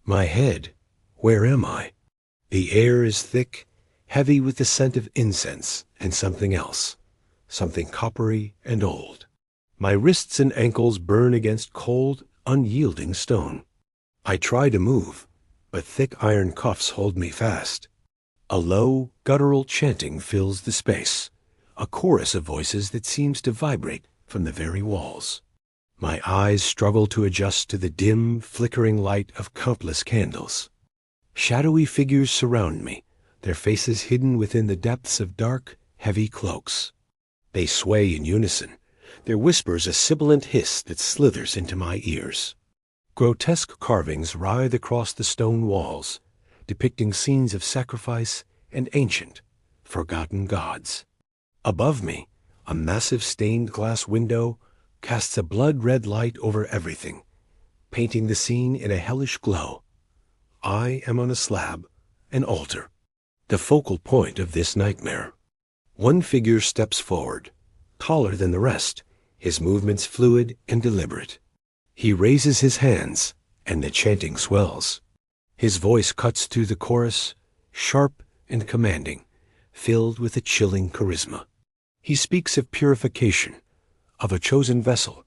My head, where am I? The air is thick, heavy with the scent of incense and something else, something coppery and old. My wrists and ankles burn against cold, unyielding stone. I try to move, but thick iron cuffs hold me fast. A low, guttural chanting fills the space, a chorus of voices that seems to vibrate from the very walls. My eyes struggle to adjust to the dim, flickering light of countless candles. Shadowy figures surround me, their faces hidden within the depths of dark, heavy cloaks. They sway in unison, their whispers a sibilant hiss that slithers into my ears. Grotesque carvings writhe across the stone walls, depicting scenes of sacrifice and ancient, forgotten gods. Above me, a massive stained glass window casts a blood-red light over everything, painting the scene in a hellish glow. I am on a slab, an altar, the focal point of this nightmare. One figure steps forward, taller than the rest, his movements fluid and deliberate. He raises his hands, and the chanting swells. His voice cuts through the chorus, sharp and commanding, filled with a chilling charisma. He speaks of purification, of a chosen vessel,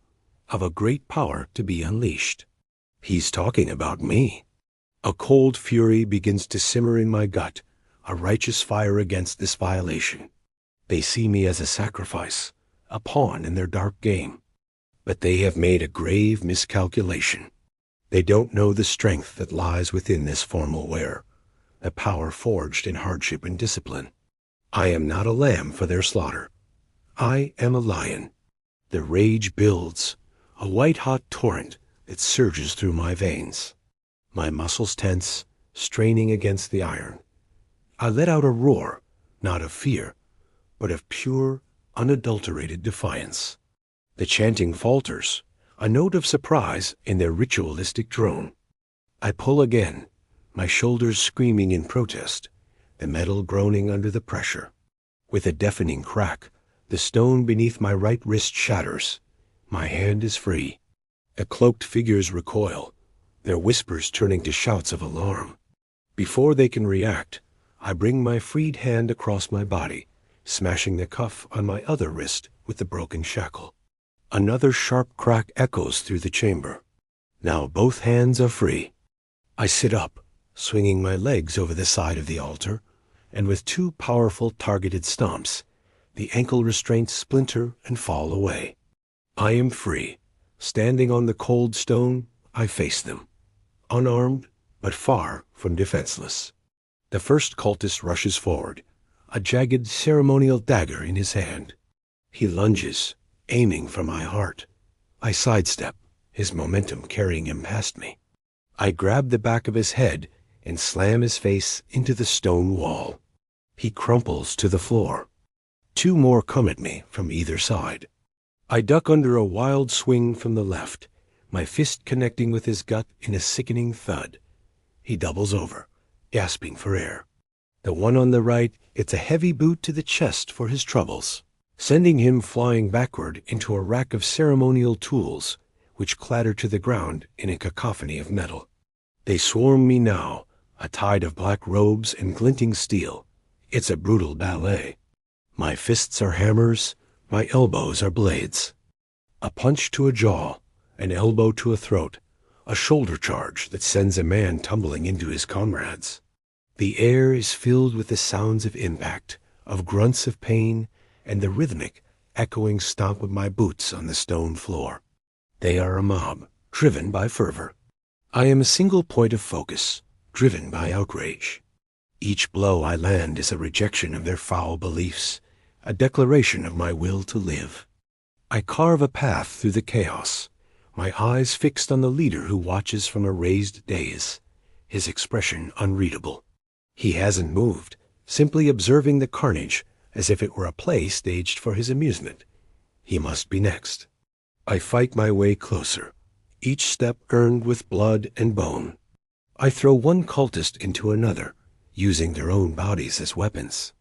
of a great power to be unleashed. He's talking about me. A cold fury begins to simmer in my gut, a righteous fire against this violation. They see me as a sacrifice, a pawn in their dark game. But they have made a grave miscalculation. They don't know the strength that lies within this formal wear, the power forged in hardship and discipline. I am not a lamb for their slaughter. I am a lion. The rage builds, a white-hot torrent that surges through my veins. My muscles tense, straining against the iron. I let out a roar, not of fear, but of pure, unadulterated defiance. The chanting falters, a note of surprise in their ritualistic drone. I pull again, my shoulders screaming in protest, the metal groaning under the pressure. With a deafening crack, the stone beneath my right wrist shatters. My hand is free. The cloaked figures recoil, their whispers turning to shouts of alarm. Before they can react, I bring my freed hand across my body, smashing the cuff on my other wrist with the broken shackle. Another sharp crack echoes through the chamber. Now both hands are free. I sit up, swinging my legs over the side of the altar, and with two powerful targeted stomps, the ankle restraints splinter and fall away. I am free. Standing on the cold stone, I face them, unarmed but far from defenseless. The first cultist rushes forward, a jagged ceremonial dagger in his hand. He lunges, aiming for my heart. I sidestep, his momentum carrying him past me. I grab the back of his head and slam his face into the stone wall. He crumples to the floor. Two more come at me from either side. I duck under a wild swing from the left, my fist connecting with his gut in a sickening thud. He doubles over, gasping for air. The one on the right gets a heavy boot to the chest for his troubles, sending him flying backward into a rack of ceremonial tools, which clatter to the ground in a cacophony of metal. They swarm me now, a tide of black robes and glinting steel. It's a brutal ballet. My fists are hammers, my elbows are blades. A punch to a jaw, an elbow to a throat, a shoulder charge that sends a man tumbling into his comrades. The air is filled with the sounds of impact, of grunts of pain, and the rhythmic, echoing stomp of my boots on the stone floor. They are a mob, driven by fervor. I am a single point of focus, driven by outrage. Each blow I land is a rejection of their foul beliefs, a declaration of my will to live. I carve a path through the chaos, my eyes fixed on the leader who watches from a raised dais, his expression unreadable. He hasn't moved, simply observing the carnage as if it were a play staged for his amusement. He must be next. I fight my way closer, each step earned with blood and bone. I throw one cultist into another, using their own bodies as weapons.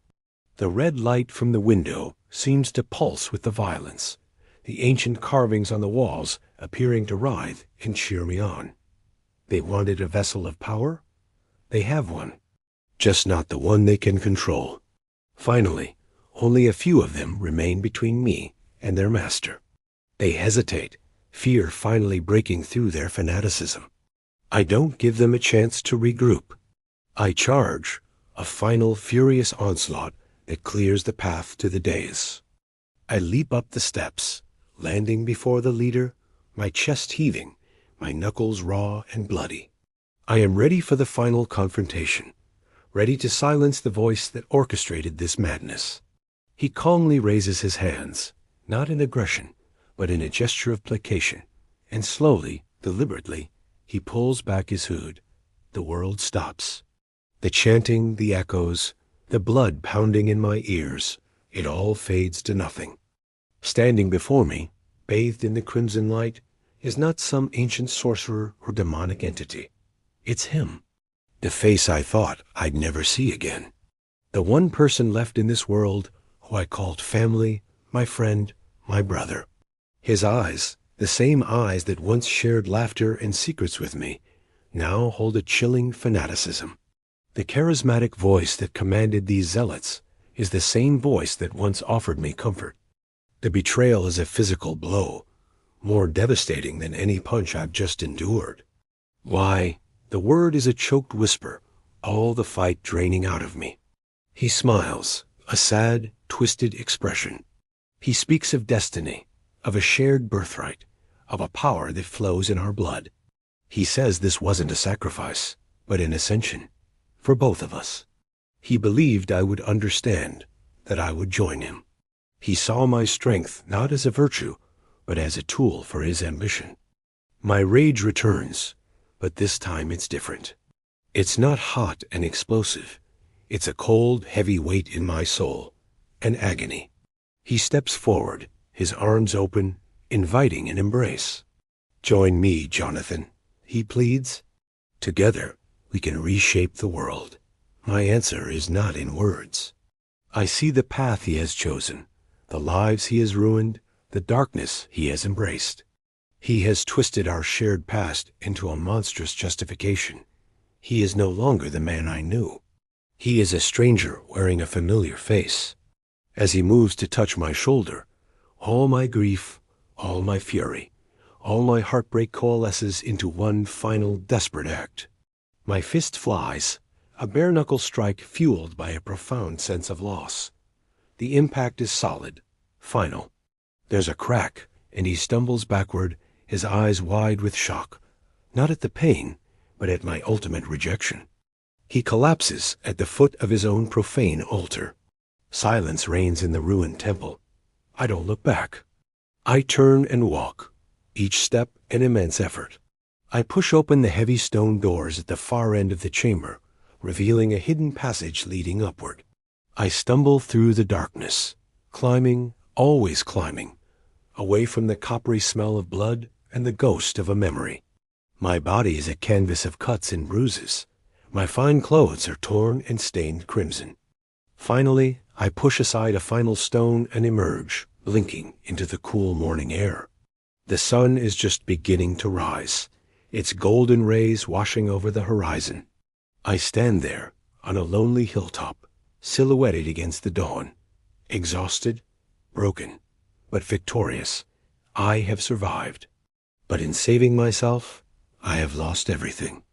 The red light from the window seems to pulse with the violence, the ancient carvings on the walls appearing to writhe and cheer me on. They wanted a vessel of power? They have one, just not the one they can control. Finally, only a few of them remain between me and their master. They hesitate, fear finally breaking through their fanaticism. I don't give them a chance to regroup. I charge, a final furious onslaught that clears the path to the dais. I leap up the steps, landing before the leader, my chest heaving, my knuckles raw and bloody. I am ready for the final confrontation, ready to silence the voice that orchestrated this madness. He calmly raises his hands, not in aggression, but in a gesture of placation, and slowly, deliberately, he pulls back his hood. The world stops. The chanting, the echoes, the blood pounding in my ears, it all fades to nothing. Standing before me, bathed in the crimson light, is not some ancient sorcerer or demonic entity. It's him. The face I thought I'd never see again. The one person left in this world who I called family, my friend, my brother. His eyes, the same eyes that once shared laughter and secrets with me, now hold a chilling fanaticism. The charismatic voice that commanded these zealots is the same voice that once offered me comfort. The betrayal is a physical blow, more devastating than any punch I've just endured. Why, the word is a choked whisper, all the fight draining out of me. He smiles, a sad, twisted expression. He speaks of destiny, of a shared birthright, of a power that flows in our blood. He says this wasn't a sacrifice, but an ascension, for both of us. He believed I would understand, that I would join him. He saw my strength not as a virtue, but as a tool for his ambition. My rage returns, but this time it's different. It's not hot and explosive. It's a cold, heavy weight in my soul, an agony. He steps forward, his arms open, inviting an embrace. Join me, Jonathan, he pleads. Together, we can reshape the world. My answer is not in words. I see the path he has chosen, the lives he has ruined, the darkness he has embraced. He has twisted our shared past into a monstrous justification. He is no longer the man I knew. He is a stranger wearing a familiar face. As he moves to touch my shoulder, all my grief, all my fury, all my heartbreak coalesces into one final desperate act. My fist flies, a bare-knuckle strike fueled by a profound sense of loss. The impact is solid, final. There's a crack, and he stumbles backward, his eyes wide with shock, not at the pain, but at my ultimate rejection. He collapses at the foot of his own profane altar. Silence reigns in the ruined temple. I don't look back. I turn and walk, each step an immense effort. I push open the heavy stone doors at the far end of the chamber, revealing a hidden passage leading upward. I stumble through the darkness, climbing, always climbing, away from the coppery smell of blood and the ghost of a memory. My body is a canvas of cuts and bruises. My fine clothes are torn and stained crimson. Finally, I push aside a final stone and emerge, blinking into the cool morning air. The sun is just beginning to rise, its golden rays washing over the horizon. I stand there, on a lonely hilltop, silhouetted against the dawn, exhausted, broken, but victorious. I have survived. But in saving myself, I have lost everything.